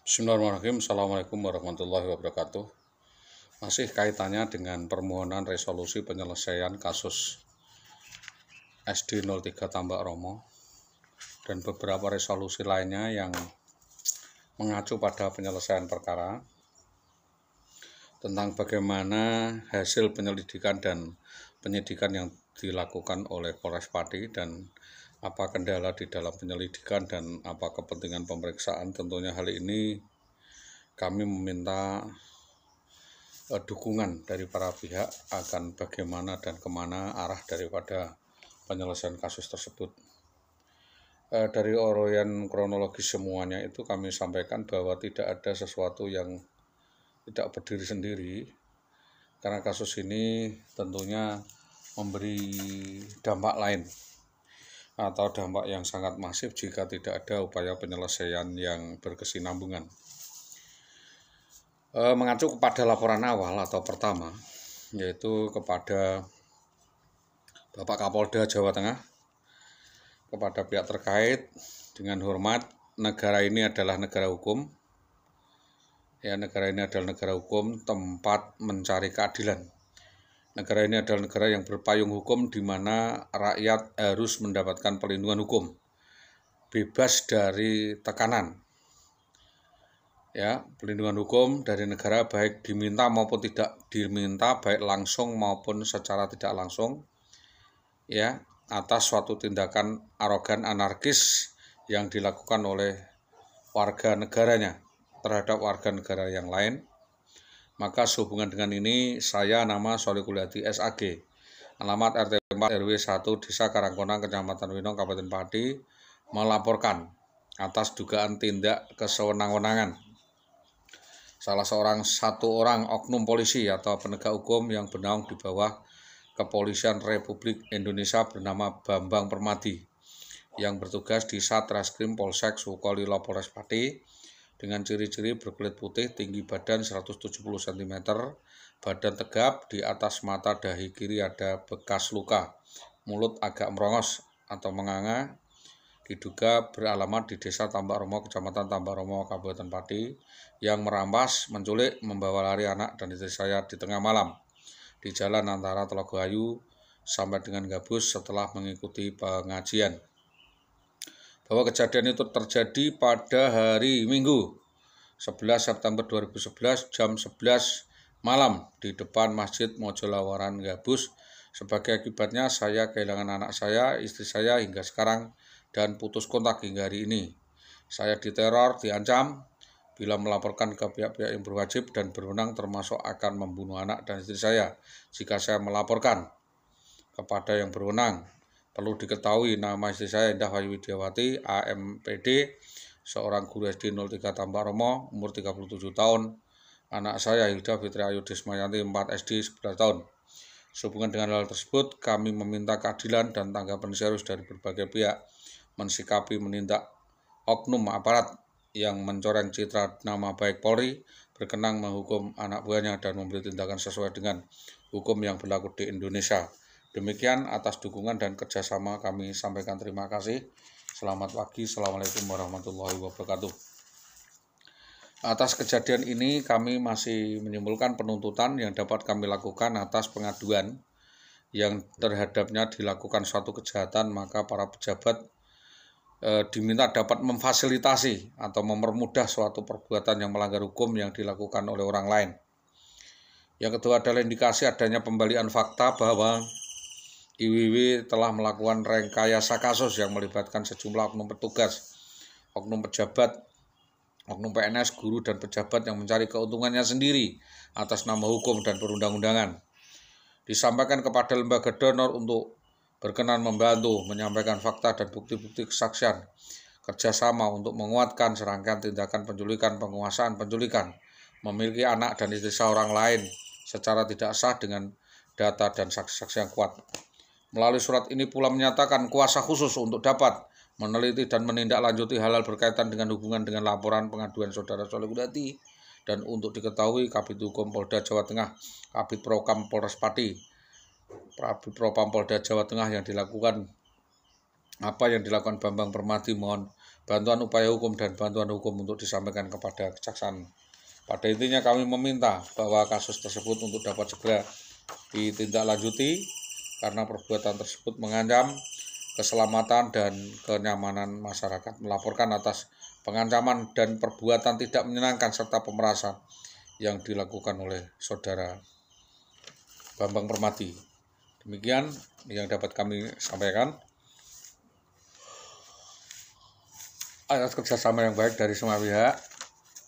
Bismillahirrahmanirrahim. Assalamualaikum warahmatullahi wabarakatuh. Masih kaitannya dengan permohonan resolusi penyelesaian kasus SD 03 Tambak Romo dan beberapa resolusi lainnya yang mengacu pada penyelesaian perkara tentang bagaimana hasil penyelidikan dan penyidikan yang dilakukan oleh Polres Pati dan apa kendala di dalam penyelidikan dan apa kepentingan pemeriksaan. Tentunya hal ini kami meminta dukungan dari para pihak akan bagaimana dan kemana arah daripada penyelesaian kasus tersebut. Dari uraian kronologis semuanya itu kami sampaikan bahwa tidak ada sesuatu yang tidak berdiri sendiri, karena kasus ini tentunya memberi dampak lain atau dampak yang sangat masif jika tidak ada upaya penyelesaian yang berkesinambungan. Mengacu kepada laporan awal atau pertama, yaitu kepada Bapak Kapolda Jawa Tengah, kepada pihak terkait, dengan hormat, negara ini adalah negara hukum. Ya, negara ini adalah negara hukum, tempat mencari keadilan. Negara ini adalah negara yang berpayung hukum, di mana rakyat harus mendapatkan perlindungan hukum, bebas dari tekanan. Ya, perlindungan hukum dari negara baik diminta maupun tidak diminta, baik langsung maupun secara tidak langsung, ya, atas suatu tindakan arogan anarkis yang dilakukan oleh warga negaranya terhadap warga negara yang lain. Maka sehubungan dengan ini, saya nama Solihuliati SAG, alamat RT 4 RW 1 Desa Karangkonang, Kecamatan Winong, Kabupaten Pati, melaporkan atas dugaan tindak kesewenang-wenangan satu orang oknum polisi atau penegak hukum yang bernaung di bawah Kepolisian Republik Indonesia bernama Bambang Permadi, yang bertugas di Satreskrim Polsek Sukolilo Polres Pati, dengan ciri-ciri berkulit putih, tinggi badan 170 cm, badan tegap, di atas mata dahi kiri ada bekas luka, mulut agak merongos atau menganga, diduga beralamat di Desa Tambak Romo, Kecamatan Tambak Romo, Kabupaten Pati, yang merampas, menculik, membawa lari anak dan istri saya di tengah malam di jalan antara Telogohayu sampai dengan Gabus setelah mengikuti pengajian. Bahwa kejadian itu terjadi pada hari Minggu 11 September 2011 jam 11 malam di depan Masjid Mojolawaran Gabus. Sebagai akibatnya saya kehilangan anak saya, istri saya hingga sekarang, dan putus kontak hingga hari ini. Saya diteror, diancam bila melaporkan ke pihak-pihak yang berwajib dan berwenang, termasuk akan membunuh anak dan istri saya jika saya melaporkan kepada yang berwenang. Perlu diketahui nama istri saya Indah Wayu Widiawati, AMPD, seorang guru SD 03 Tambak Romo, umur 37 tahun. Anak saya Hilda Fitri Ayu Desmayanti, 4 SD, 11 tahun. Sehubungan dengan hal tersebut, kami meminta keadilan dan tanggapan serius dari berbagai pihak mensikapi menindak oknum aparat yang mencoreng citra nama baik Polri, berkenang menghukum anak buahnya dan memberi tindakan sesuai dengan hukum yang berlaku di Indonesia. Demikian, atas dukungan dan kerjasama kami sampaikan terima kasih. Selamat pagi. Assalamualaikum warahmatullahi wabarakatuh. Atas kejadian ini kami masih menyimpulkan penuntutan yang dapat kami lakukan atas pengaduan yang terhadapnya dilakukan suatu kejahatan, maka para pejabat diminta dapat memfasilitasi atau mempermudah suatu perbuatan yang melanggar hukum yang dilakukan oleh orang lain. Yang kedua adalah indikasi adanya pembalian fakta bahwa IWW telah melakukan rekayasa kasus yang melibatkan sejumlah oknum petugas, oknum pejabat, oknum PNS, guru, dan pejabat yang mencari keuntungannya sendiri atas nama hukum dan perundang-undangan. Disampaikan kepada lembaga donor untuk berkenan membantu menyampaikan fakta dan bukti-bukti kesaksian kerjasama untuk menguatkan serangkaian tindakan penculikan, penguasaan penculikan, memiliki anak dan istri seorang lain secara tidak sah dengan data dan saksi-saksi yang kuat. Melalui surat ini pula menyatakan kuasa khusus untuk dapat meneliti dan menindaklanjuti hal-hal berkaitan dengan hubungan dengan laporan pengaduan Saudara Solihuliati, dan untuk diketahui Kabid Hukum Polda Jawa Tengah, Kabid Propam Polres Pati, Kabid Propam Polda Jawa Tengah yang dilakukan Bambang Permadi mohon bantuan upaya hukum dan bantuan hukum untuk disampaikan kepada kejaksaan. Pada intinya kami meminta bahwa kasus tersebut untuk dapat segera ditindaklanjuti karena perbuatan tersebut mengancam keselamatan dan kenyamanan masyarakat. Melaporkan atas pengancaman dan perbuatan tidak menyenangkan serta pemerasan yang dilakukan oleh saudara Bambang Permadi. Demikian yang dapat kami sampaikan. Atas kerjasama yang baik dari semua pihak,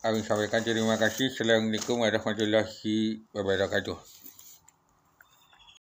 kami sampaikan terima kasih. Assalamualaikum warahmatullahi wabarakatuh.